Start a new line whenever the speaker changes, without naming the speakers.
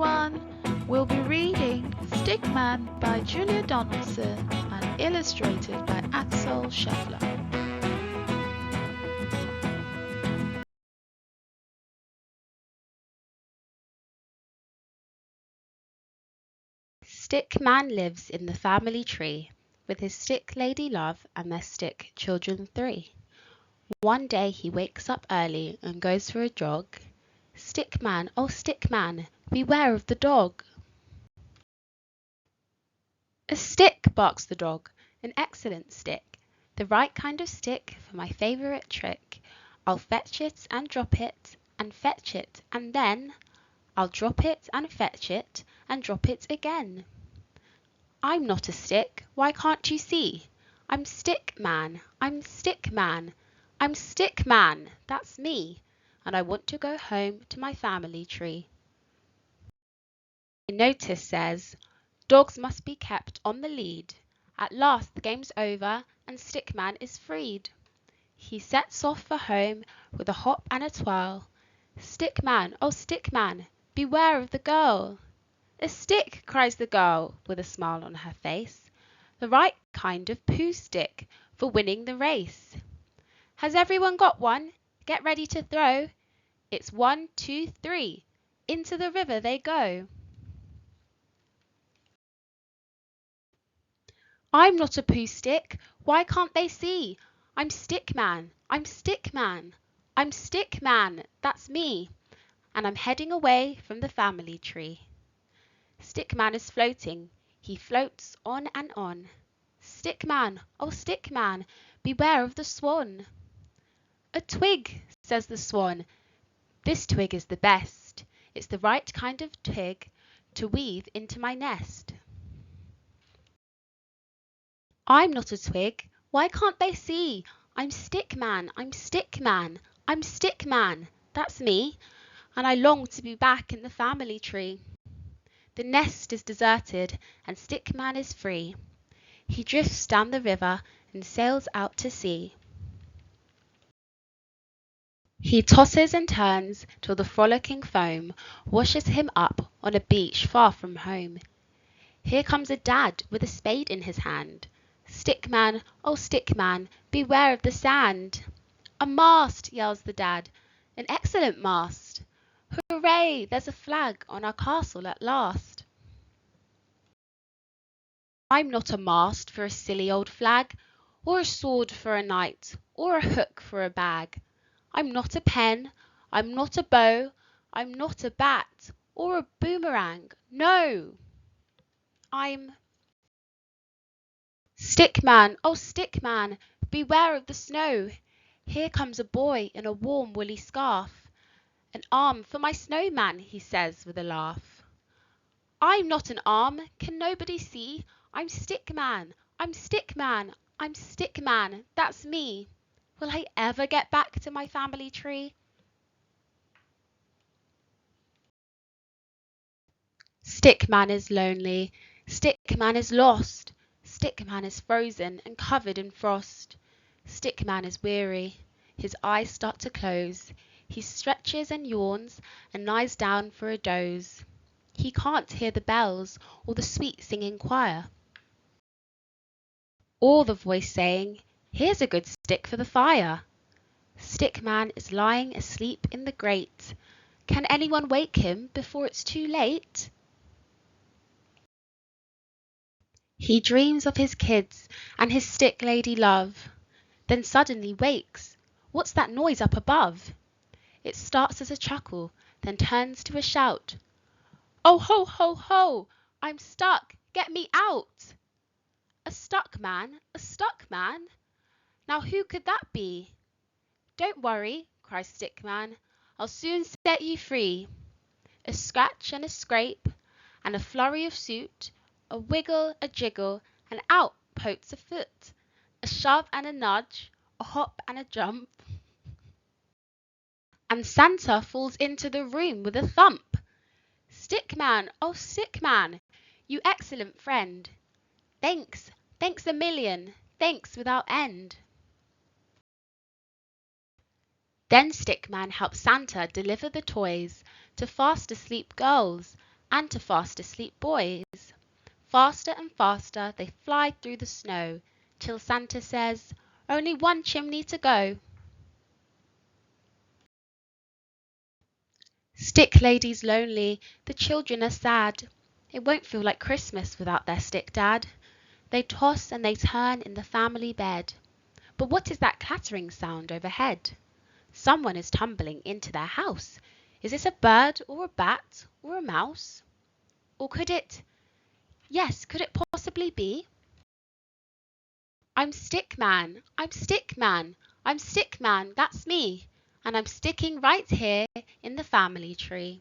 everyone. We'll be reading Stickman by Julia Donaldson and illustrated by Axel Scheffler.
Stickman lives in the family tree with his stick lady love and their stick children 3. One day he wakes up early and goes for a jog. Stickman, oh Stickman, beware of the dog. A stick, barks the dog, an excellent stick, the right kind of stick for my favourite trick. I'll fetch it and drop it, and fetch it, and then I'll drop it and fetch it, and drop it again. I'm not a stick, why can't you see? I'm Stickman, I'm Stickman, I'm Stickman, that's me, and I want to go home to my family tree. A notice says, dogs must be kept on the lead. At last the game's over and Stickman is freed. He sets off for home with a hop and a twirl. Stickman, oh Stickman, beware of the girl. A stick, cries the girl with a smile on her face, the right kind of pooh stick for winning the race. Has everyone got one? Get ready to throw. It's 1, 2, 3. Into the river they go. I'm not a pooh stick. Why can't they see? I'm Stickman. I'm Stickman. I'm Stickman. That's me. And I'm heading away from the family tree. Stickman is floating. He floats on and on. Stickman, oh Stickman, beware of the swan. A twig, says the swan. This twig is the best. It's the right kind of twig to weave into my nest. I'm not a twig. Why can't they see? I'm Stickman. I'm Stickman. I'm Stickman. That's me. And I long to be back in the family tree. The nest is deserted and Stickman is free. He drifts down the river and sails out to sea. He tosses and turns till the frolicking foam washes him up on a beach far from home. Here comes a dad with a spade in his hand. Stickman, oh Stickman, beware of the sand. A mast, yells the dad, an excellent mast. Hooray, there's a flag on our castle at last. I'm not a mast for a silly old flag, or a sword for a knight, or a hook for a bag. I'm not a pen, I'm not a bow, I'm not a bat, or a boomerang, no! I'm Stickman, oh Stickman, beware of the snow. Here comes a boy in a warm woolly scarf. An arm for my snowman, he says with a laugh. I'm not an arm, can nobody see? I'm Stickman, I'm Stickman, I'm Stickman, that's me. Will I ever get back to my family tree? Stickman is lonely, Stickman is lost, Stickman is frozen and covered in frost. Stickman is weary, his eyes start to close. He stretches and yawns and lies down for a doze. He can't hear the bells or the sweet singing choir, or the voice saying, "Here's a good stick for the fire." Stickman is lying asleep in the grate. Can anyone wake him before it's too late? He dreams of his kids and his stick lady love, then suddenly wakes. What's that noise up above? It starts as a chuckle, then turns to a shout. Oh ho ho ho! I'm stuck! Get me out! A stuck man! A stuck man! Now who could that be? Don't worry, cries Stickman. I'll soon set you free. A scratch and a scrape, and a flurry of suit, a wiggle, a jiggle, and out pokes a foot. A shove and a nudge, a hop and a jump, and Santa falls into the room with a thump. Stickman, oh Stickman, you excellent friend. Thanks, thanks a million, thanks without end. Then Stickman helps Santa deliver the toys to fast asleep girls and to fast asleep boys. Faster and faster they fly through the snow, till Santa says, "Only one chimney to go." Stick lady's lonely, the children are sad. It won't feel like Christmas without their stick dad. They toss and they turn in the family bed. But what is that clattering sound overhead? Someone is tumbling into their house. Is it a bird or a bat or a mouse? Or could it, yes, could it possibly be? I'm Stick Man, I'm Stick Man, I'm Stick Man, that's me. And I'm sticking right here in the family tree.